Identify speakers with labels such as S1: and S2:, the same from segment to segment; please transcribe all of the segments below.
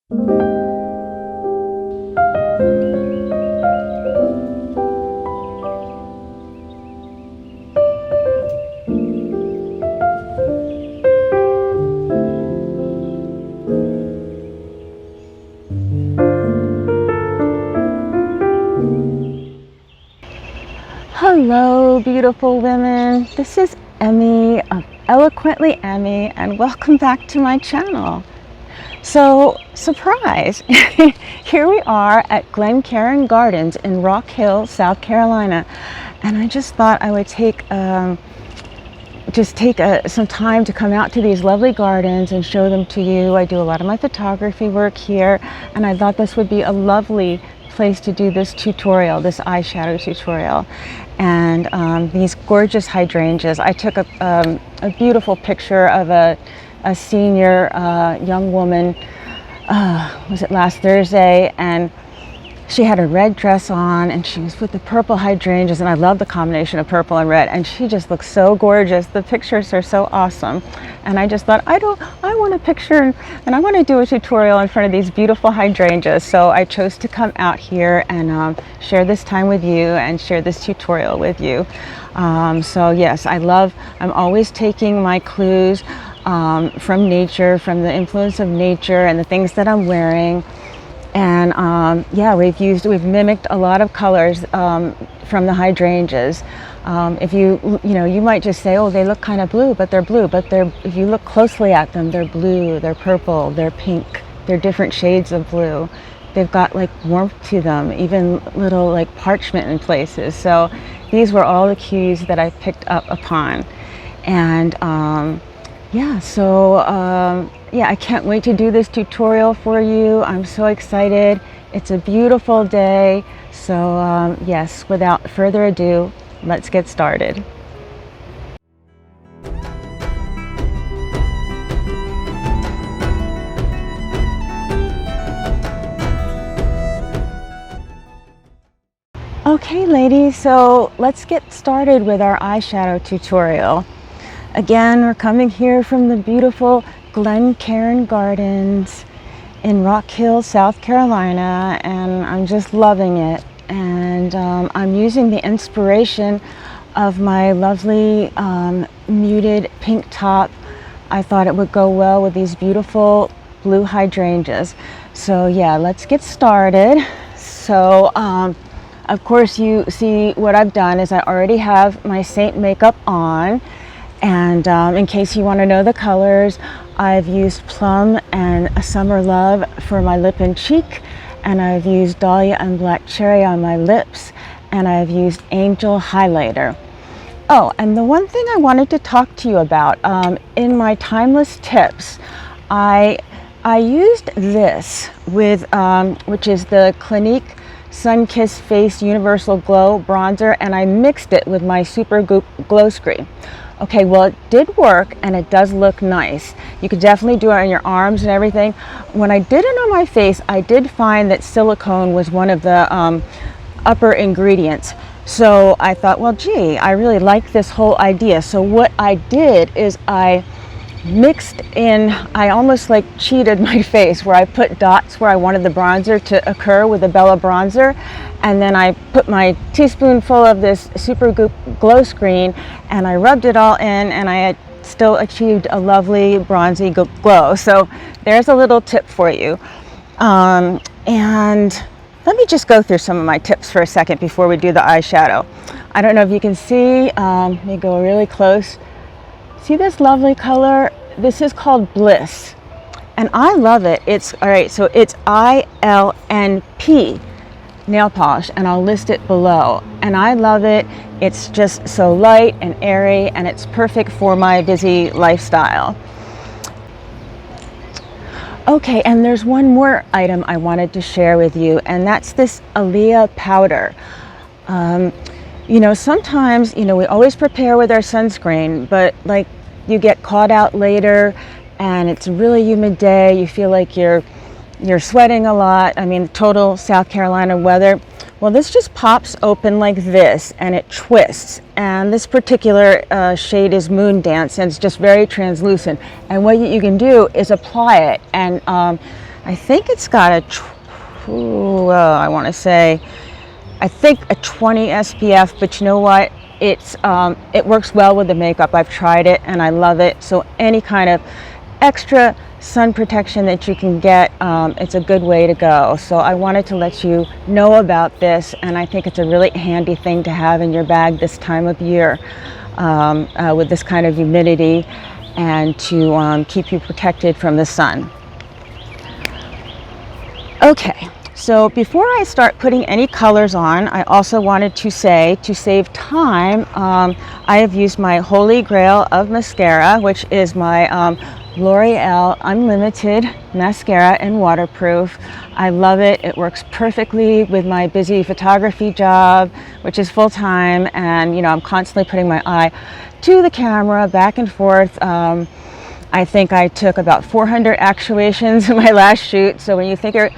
S1: Hello, beautiful women. This is Emmy of Eloquently Emmie, and welcome back to my channel. So, surprise! Here we are at Glencairn Gardens in Rock Hill, South Carolina, and I just thought I would take some time to come out to these lovely gardens and show them to you. I do a lot of my photography work here, and I thought this would be a lovely place to do this tutorial, this eyeshadow tutorial. And these gorgeous hydrangeas. I took a beautiful picture of a senior young woman, was it last Thursday, and she had a red dress on and she was with the purple hydrangeas, and I love the combination of purple and red, and she just looks so gorgeous. The pictures are so awesome, and I just thought I want a picture and I want to do a tutorial in front of these beautiful hydrangeas. So I chose to come out here and share this time with you and share this tutorial with you. So yes, I'm always taking my clues from nature, from the influence of nature and the things that I'm wearing. And yeah, we've mimicked a lot of colors from the hydrangeas. If you might just say, oh, they look kind of blue, but they're blue. But if you look closely at them, they're blue, they're purple, they're pink, they're different shades of blue. They've got like warmth to them, even little like parchment in places. So these were all the cues that I picked up upon. And yeah, so yeah, I can't wait to do this tutorial for you. I'm so excited. It's a beautiful day. So yes, without further ado, let's get started. Okay, ladies, so let's get started with our eyeshadow tutorial. Again, we're coming here from the beautiful Glencairn Gardens in Rock Hill, South Carolina, and I'm just loving it. And I'm using the inspiration of my lovely muted pink top. I thought it would go well with these beautiful blue hydrangeas. So yeah, let's get started. So of course, you see what I've done is I already have my Saint makeup on. And in case you want to know the colors, I've used Plum and a Summer Love for my lip and cheek, and I've used Dahlia and Black Cherry on my lips, and I've used Angel highlighter. Oh, and the one thing I wanted to talk to you about, in my timeless tips, I used this with, which is the Cliniquesun-KissedFaceGelee Universal Glow Bronzer, and I mixed it with my Super Glow Screen. Okay, well, it did work and it does look nice. You could definitely do it on your arms and everything. When I did it on my face, I did find that silicone was one of the upper ingredients. So I thought, well, gee, I really like this whole idea. So what I did is I mixed in, I almost like cheated my face, where I put dots where I wanted the bronzer to occur with the Bella bronzer, and then I put my teaspoonful of this Super Glow Screen and I rubbed it all in, and I had still achieved a lovely bronzy glow. So there's a little tip for you. And let me just go through some of my tips for a second before we do the eyeshadow. I don't know if you can see, let me go really close. See this lovely color? This is called Bliss, and I love it. It's all right, so it's ILNP nail polish, and I'll list it below. And I love it. It's just so light and airy, and it's perfect for my busy lifestyle. Okay, and there's one more item I wanted to share with you, and that's this Aliyah Powder. You know, sometimes, you know, we always prepare with our sunscreen, but like you get caught out later and it's a really humid day, you feel like you're sweating a lot. I mean, total South Carolina weather. Well, this just pops open like this and it twists. And this particular shade is Moon Dance, and it's just very translucent. And what you can do is apply it, and I think it's got I want to say, I think a 20 SPF, but you know what? It works well with the makeup. I've tried it and I love it. So any kind of extra sun protection that you can get, it's a good way to go. So I wanted to let you know about this, and I think it's a really handy thing to have in your bag this time of year with this kind of humidity, and to keep you protected from the sun. Okay, so before I start putting any colors on, I also wanted to say, to save time, I have used my holy grail of mascara, which is my L'Oreal Unlimited mascara in waterproof. I love it. It works perfectly with my busy photography job, which is full-time, and you know, I'm constantly putting my eye to the camera back and forth. I think I took about 400 actuations in my last shoot, so when you think you're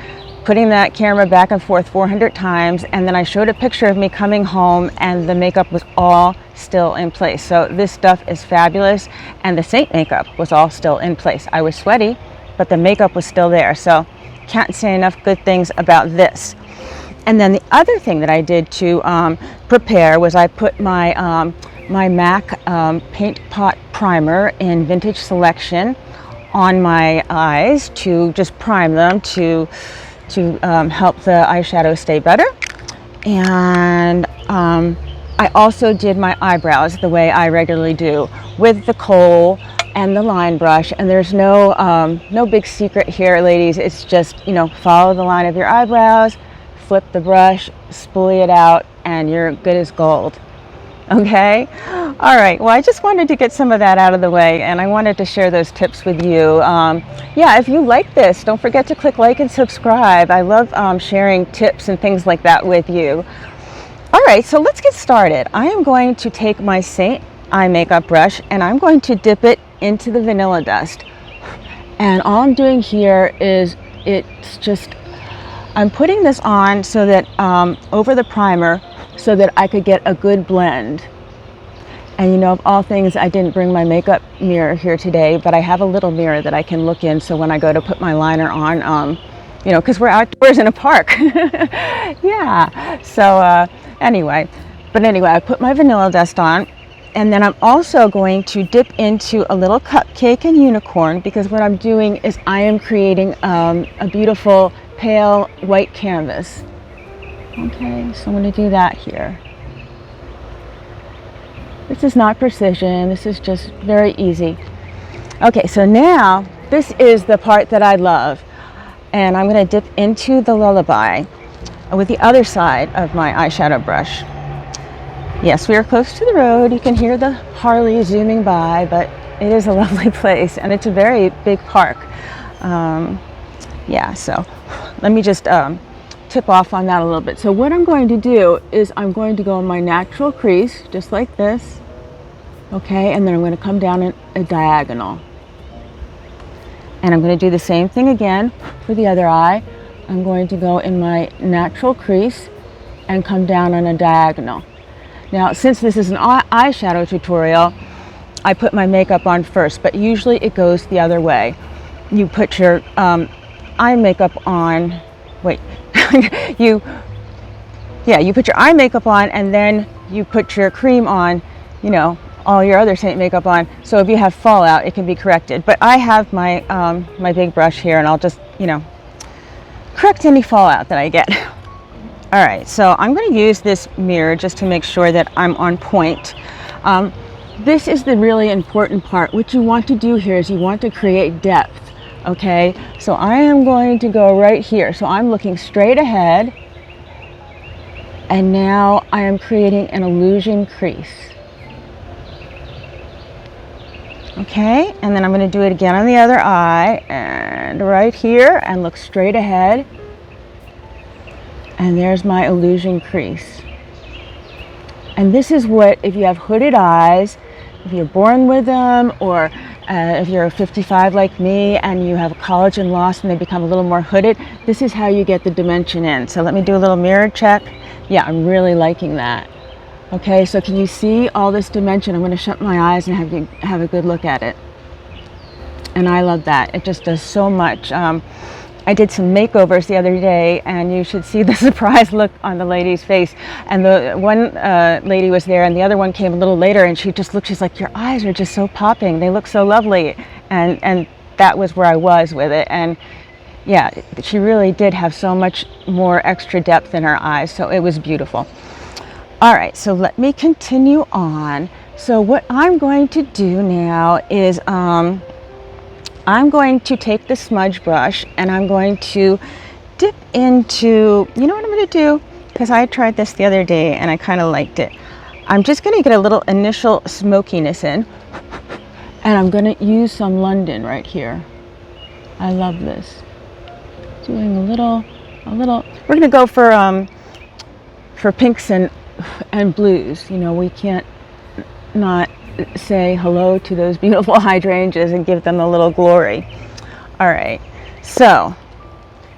S1: putting that camera back and forth 400 times, and then I showed a picture of me coming home and the makeup was all still in place. So this stuff is fabulous, and the Saint makeup was all still in place. I was sweaty, but the makeup was still there. So can't say enough good things about this. And then the other thing that I did to prepare was I put my my MAC Paint Pot Primer in Vintage Selection on my eyes to just prime them to help the eyeshadow stay better. And I also did my eyebrows the way I regularly do, with the kohl and the line brush. And there's no big secret here, ladies. It's just, you know, follow the line of your eyebrows, flip the brush, spoolie it out, and you're good as gold. Okay, all right, well, I just wanted to get some of that out of the way, and I wanted to share those tips with you. Yeah, if you like this, don't forget to click like and subscribe. I love sharing tips and things like that with you. All right, so let's get started. I am going to take my Saint eye makeup brush and I'm going to dip it into the vanilla dust. And all I'm doing here is I'm putting this on so that over the primer, so that I could get a good blend. And you know, of all things, I didn't bring my makeup mirror here today, but I have a little mirror that I can look in, so when I go to put my liner on, you know, because we're outdoors in a park. Yeah, so anyway, I put my vanilla dust on, and then I'm also going to dip into a little cupcake and unicorn, because what I'm doing is I am creating a beautiful pale white canvas. Okay, so I'm going to do that here. This is not precision, this is just very easy. Okay, so now this is the part that I love, and I'm going to dip into the lullaby with the other side of my eyeshadow brush. Yes, we are close to the road. You can hear the Harley zooming by, but it is a lovely place, and it's a very big park. Yeah, so let me just tip off on that a little bit. So what I'm going to do is I'm going to go in my natural crease, just like this, okay, and then I'm going to come down in a diagonal. And I'm going to do the same thing again for the other eye. I'm going to go in my natural crease and come down on a diagonal. Now, since this is an eyeshadow tutorial, I put my makeup on first, but usually it goes the other way. You put your eye makeup on, wait, you put your eye makeup on, and then you put your cream on, you know, all your other Saint makeup on. So if you have fallout, it can be corrected. But I have my my big brush here, and I'll just, you know, correct any fallout that I get. All right, so I'm going to use this mirror just to make sure that I'm on point. This is the really important part. What you want to do here is you want to create depth. Okay, so I am going to go right here. So I'm looking straight ahead, and now I am creating an illusion crease. Okay, and then I'm going to do it again on the other eye, and right here, and look straight ahead. And there's my illusion crease. And this is what, if you have hooded eyes, if you're born with them, or if you're 55 like me and you have collagen loss and they become a little more hooded, this is how you get the dimension in. So let me do a little mirror check. Yeah, I'm really liking that. Okay, so can you see all this dimension? I'm going to shut my eyes and have a good look at it. And I love that. It just does so much. I did some makeovers the other day, and you should see the surprise look on the lady's face. And the one lady was there, and the other one came a little later, and she just looked, she's like, your eyes are just so popping. They look so lovely. And that was where I was with it. And yeah, she really did have so much more extra depth in her eyes, so it was beautiful. All right, so let me continue on. So what I'm going to do now is I'm going to take the smudge brush and I'm going to dip into, you know what I'm going to do? Because I tried this the other day and I kind of liked it. I'm just going to get a little initial smokiness in, and I'm going to use some London right here. I love this. Doing a little, we're going to go for pinks and blues. You know, we can't not say hello to those beautiful hydrangeas and give them a little glory. All right, so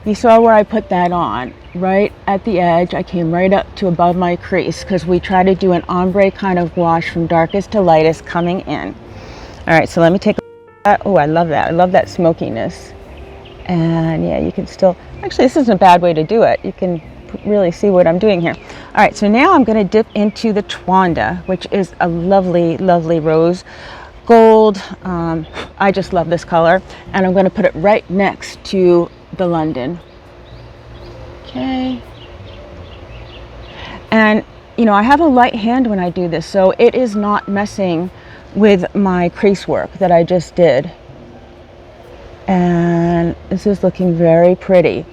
S1: you saw where I put that on, right at the edge. I came right up to above my crease because we try to do an ombre kind of wash from darkest to lightest coming in. All right, so let me take a look at that. Oh, I love that. I love that smokiness. And yeah, you can still, actually this isn't a bad way to do it. You can really see what I'm doing here. All right, so now I'm going to dip into the Twanda, which is a lovely, lovely rose gold. I just love this color, and I'm going to put it right next to the London. Okay. And you know, I have a light hand when I do this, so it is not messing with my crease work that I just did. And this is looking very pretty.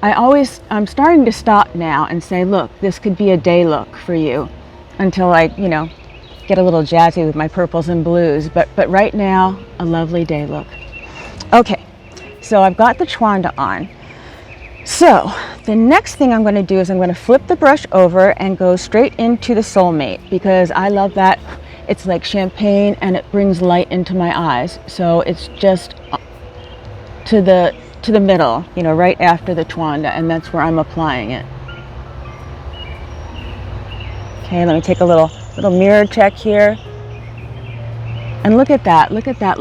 S1: I'm starting to stop now and say, look, this could be a day look for you until I, you know, get a little jazzy with my purples and blues. But right now, a lovely day look. Okay, so I've got the Twanda on. So the next thing I'm going to do is I'm going to flip the brush over and go straight into the Soulmate, because I love that. It's like champagne and it brings light into my eyes. So it's just to the middle, you know, right after the Twanda, and that's where I'm applying it. Okay, let me take a little mirror check here. And look at that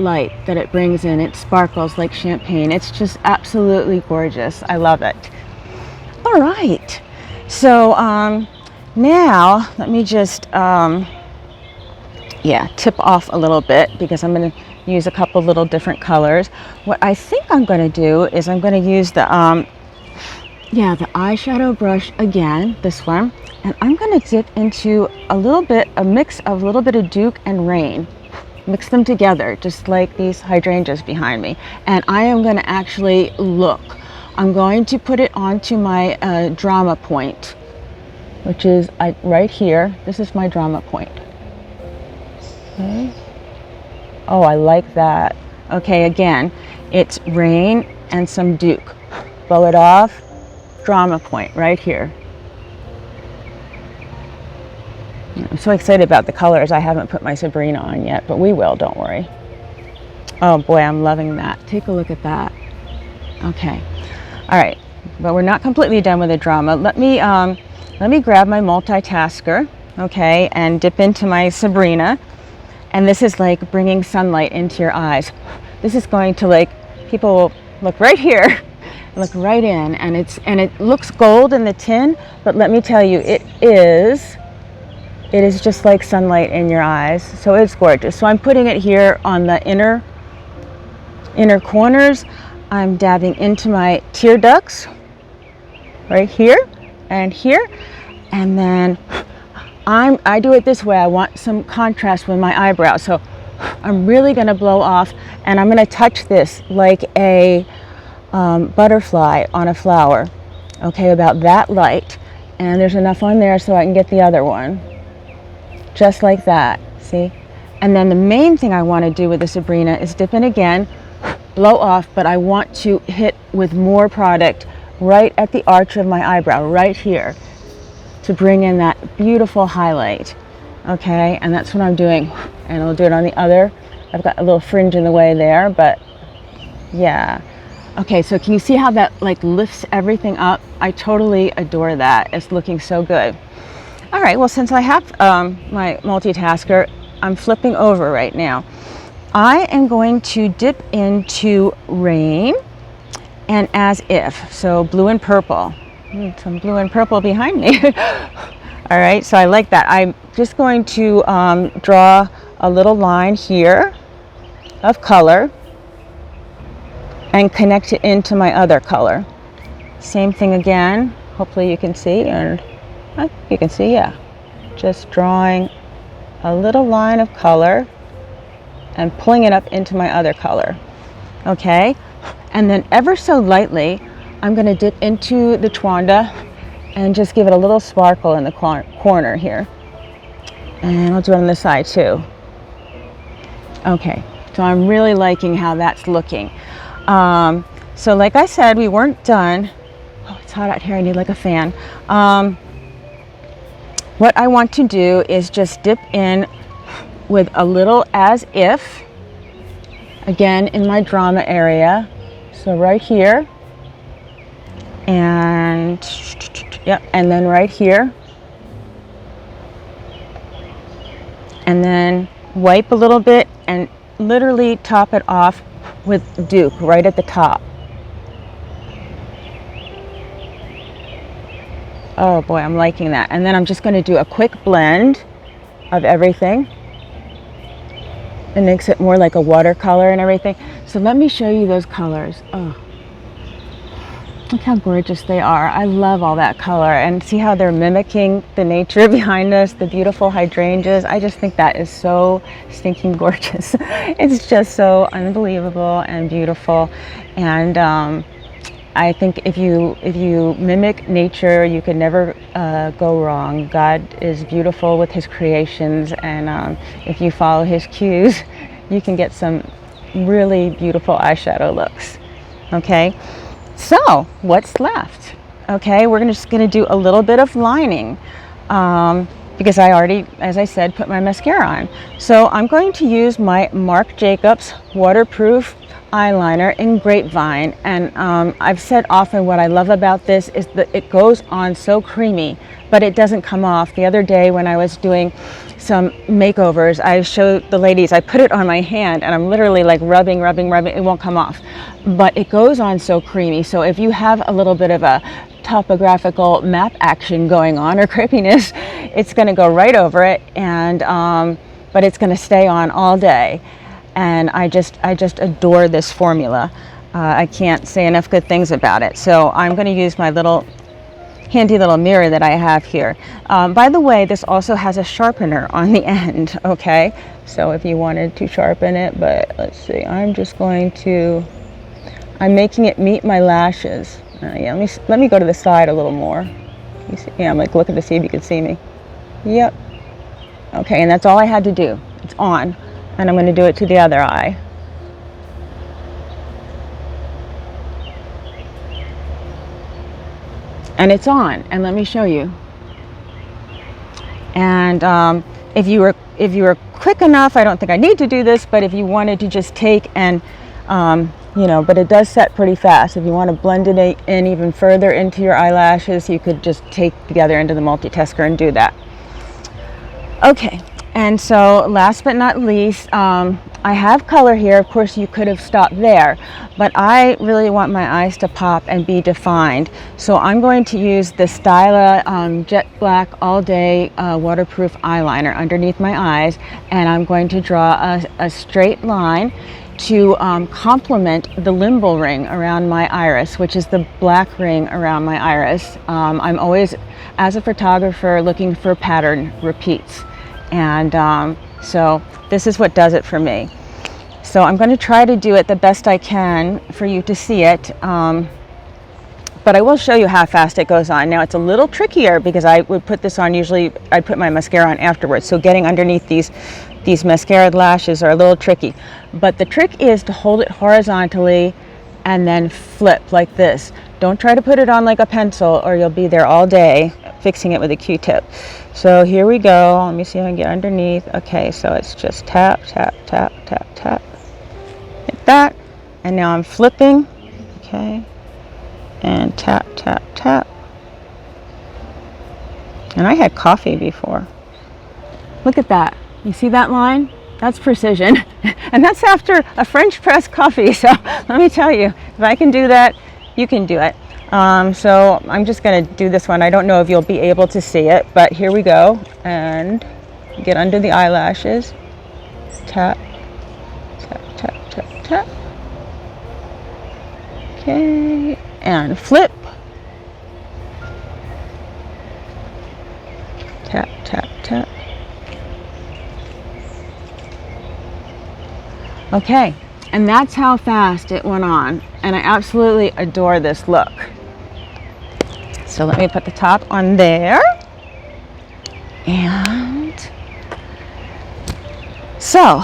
S1: light that it brings in. It sparkles like champagne. It's just absolutely gorgeous. I love it. All right, so now let me just tip off a little bit, because I'm going to use a couple little different colors. What I think I'm going to do is I'm going to use the eyeshadow brush again, this one, and I'm going to dip into a mix of a little bit of Duke and Rain. Mix them together, just like these hydrangeas behind me. And I am going to actually look. I'm going to put it onto my drama point, which is right here. This is my drama point. Okay. Oh, I like that. Okay, again, it's Rain and some Duke. Blow it off, drama point right here. I'm so excited about the colors. I haven't put my Sabrina on yet, but we will, don't worry. Oh boy, I'm loving that. Take a look at that. Okay, all right, but we're not completely done with the drama. Let me grab my multitasker, okay, and dip into my Sabrina. And this is like bringing sunlight into your eyes. This is going to, like, people will look right here, look right in, and it looks gold in the tin, but let me tell you, it is just like sunlight in your eyes. So it's gorgeous. So I'm putting it here on the inner corners. I'm dabbing into my tear ducts right here and here, and then I do it this way. I want some contrast with my eyebrows, so I'm really going to blow off, and I'm going to touch this like a butterfly on a flower. Okay, about that light, and there's enough on there so I can get the other one, just like that. See? And then the main thing I want to do with the Sabrina is dip in again, blow off, but I want to hit with more product right at the arch of my eyebrow, right here, to bring in that beautiful highlight. Okay, and that's what I'm doing, and I'll do it on the other. I've got a little fringe in the way there, but yeah. Okay, so can you see how that like lifts everything up? I totally adore that. It's looking so good. All right, well, since I have my multitasker, I'm flipping over right now. I am going to dip into Rain, and As If. So blue and purple. Some blue and purple behind me. All right, so I like that. I'm just going to draw a little line here of color and connect it into my other color. Same thing again. Hopefully you can see, and you can see, yeah. Just drawing a little line of color and pulling it up into my other color. Okay, and then ever so lightly, I'm going to dip into the Twanda and just give it a little sparkle in the corner here. And I'll do it on this side too. Okay, so I'm really liking how that's looking. So like I said, we weren't done. Oh, it's hot out here, I need like a fan. What I want to do is just dip in with a little As If, again in my drama area. So right here, and yep, and then right here, and then wipe a little bit and literally top it off with Duke right at the top. Oh boy, I'm liking that. And then I'm just going to do a quick blend of everything. It makes it more like a watercolor and everything. So let me show you those colors. Oh, look how gorgeous they are. I love all that color, and see how they're mimicking the nature behind us, the beautiful hydrangeas. I just think that is so stinking gorgeous. It's just so unbelievable and beautiful. And I think if you mimic nature, you can never go wrong. God is beautiful with his creations, and if you follow his cues, you can get some really beautiful eyeshadow looks. Okay, so what's left? Okay, we're just gonna do a little bit of lining because I already, as I said, put my mascara on. So I'm going to use my Marc Jacobs waterproof eyeliner in Grapevine, and I've said often what I love about this is that it goes on so creamy, but it doesn't come off. The other day when I was doing some makeovers, I showed the ladies, I put it on my hand and I'm literally like rubbing, it won't come off, but it goes on so creamy. So if you have a little bit of a topographical map action going on or creepiness, it's going to go right over it, and but it's going to stay on all day. And I just adore this formula. I can't say enough good things about it. So I'm going to use my little handy little mirror that I have here. By the way, this also has a sharpener on the end, okay? So if you wanted to sharpen it, but let's see, I'm making it meet my lashes. Yeah, let me go to the side a little more. You see, yeah, I'm like looking to see if you can see me. Yep. Okay, and that's all I had to do. It's on. And I'm going to do it to the other eye. And it's on, and let me show you. And if you were quick enough, I don't think I need to do this, but if you wanted to just take and but it does set pretty fast. If you want to blend it in even further into your eyelashes, you could just take together into the multitasker and do that. Okay. And so last but not least, I have color here. Of course, you could have stopped there, but I really want my eyes to pop and be defined. So I'm going to use the Styla Jet Black All Day Waterproof Eyeliner underneath my eyes, and I'm going to draw a straight line to complement the limbal ring around my iris, which is the black ring around my iris. I'm always, as a photographer, looking for pattern repeats. And so this is what does it for me. So I'm going to try to do it the best I can for you to see it, but I will show you how fast it goes on. Now it's a little trickier because I would put this on, usually I put my mascara on afterwards, so getting underneath these mascara lashes are a little tricky, but the trick is to hold it horizontally and then flip like this. Don't try to put it on like a pencil or you'll be there all day fixing it with a Q-tip. So here we go. Let me see if I can get underneath. Okay, so it's just tap, tap, tap, tap, tap. Like that. And now I'm flipping. Okay. And tap, tap, tap. And I had coffee before. Look at that. You see that line? That's precision. And that's after a French press coffee. So let me tell you, if I can do that, you can do it. So I'm just gonna do this one. I don't know if you'll be able to see it, but here we go. And get under the eyelashes. Tap, tap, tap, tap, tap. Okay, and flip. Tap, tap, tap. Okay, and that's how fast it went on. And I absolutely adore this look. So let me put the top on there. And so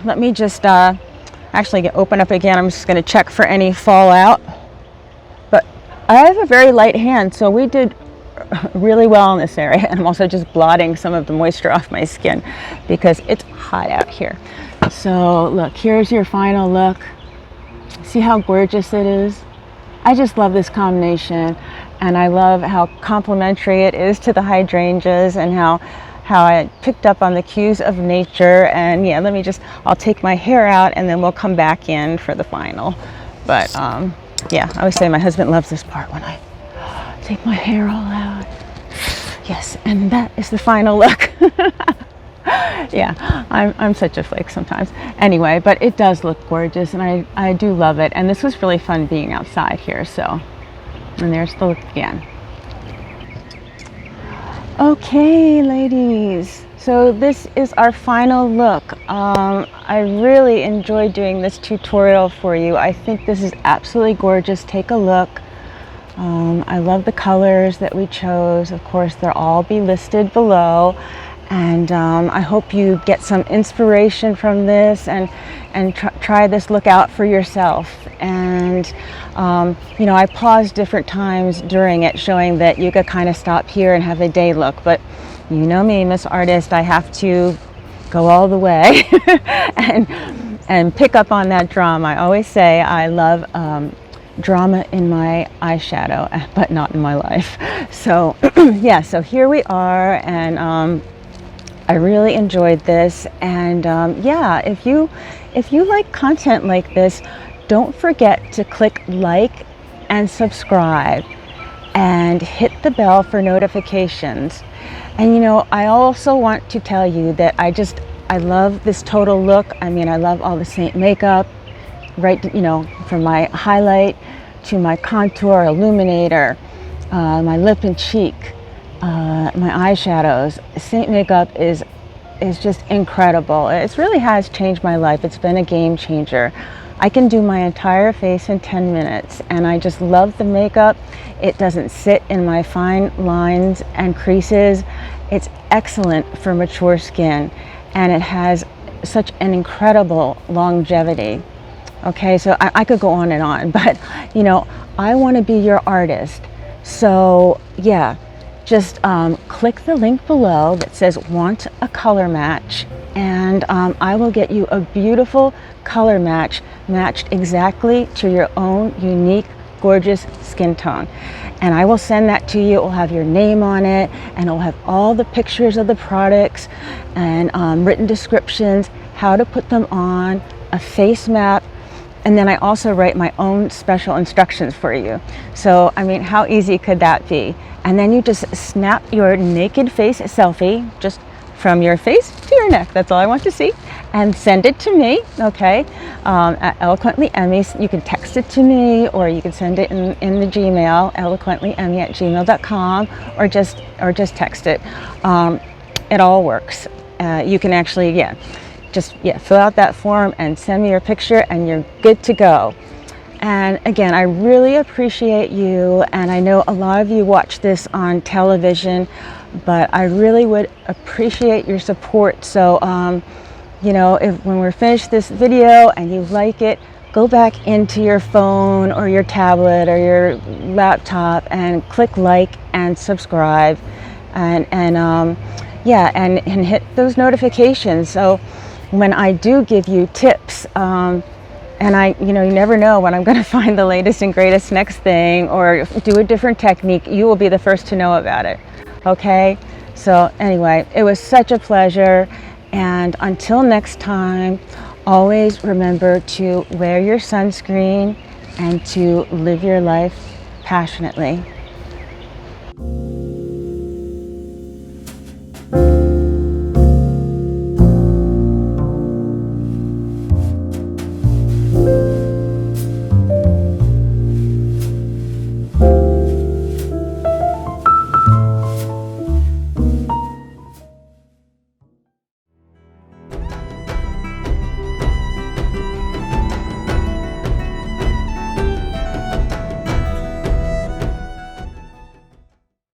S1: let me just actually open up again. I'm just going to check for any fallout. But I have a very light hand, so we did really well in this area. And I'm also just blotting some of the moisture off my skin because it's hot out here. So look, here's your final look. See how gorgeous it is? I just love this combination, and I love how complementary it is to the hydrangeas, and how I picked up on the cues of nature. And yeah, I'll take my hair out and then we'll come back in for the final. But yeah, I always say my husband loves this part when I take my hair all out. Yes, and that is the final look. Yeah, I'm such a flake sometimes. Anyway, but it does look gorgeous, and I do love it. And this was really fun being outside here. So, and there's the look again. Okay, ladies. So this is our final look. I really enjoyed doing this tutorial for you. I think this is absolutely gorgeous. Take a look. I love the colors that we chose. Of course, they'll all be listed below. And I hope you get some inspiration from this, and try this look out for yourself. And you know, I paused different times during it, showing that you could kind of stop here and have a day look. But you know me, Miss Artist, I have to go all the way and pick up on that drama. I always say I love drama in my eyeshadow, but not in my life. So yeah, so here we are, and I really enjoyed this. And yeah, if you like content like this, don't forget to click like and subscribe and hit the bell for notifications. And you know, I also want to tell you that I love this total look. I mean, I love all the Saint makeup, right? You know, from my highlight to my contour, illuminator, my lip and cheek, my eyeshadows. Saint makeup is just incredible. It really has changed my life. It's been a game changer. I can do my entire face in 10 minutes, and I just love the makeup. It doesn't sit in my fine lines and creases. It's excellent for mature skin, and it has such an incredible longevity. Okay, so I could go on and on, but you know, I want to be your artist. So yeah, just click the link below that says want a color match, and I will get you a beautiful color match matched exactly to your own unique gorgeous skin tone. And I will send that to you. It will have your name on it, and it will have all the pictures of the products and written descriptions, how to put them on, a face map. And then I also write my own special instructions for you. So, I mean, how easy could that be? And then you just snap your naked face selfie, just from your face to your neck. That's all I want to see. And send it to me, okay? At Eloquently Emmie. You can text it to me, or you can send it in the Gmail, eloquentlyemmie@gmail.com, or just text it. It all works. You can actually, just fill out that form and send me your picture, and you're good to go. And again, I really appreciate you, and I know a lot of you watch this on television, but I really would appreciate your support. So you know, when we're finished this video and you like it, go back into your phone or your tablet or your laptop and click like and subscribe, and hit those notifications. So when I do give you tips, and you never know when I'm going to find the latest and greatest next thing or do a different technique, you will be the first to know about it. Okay? So anyway, it was such a pleasure. And until next time, always remember to wear your sunscreen, and to live your life passionately.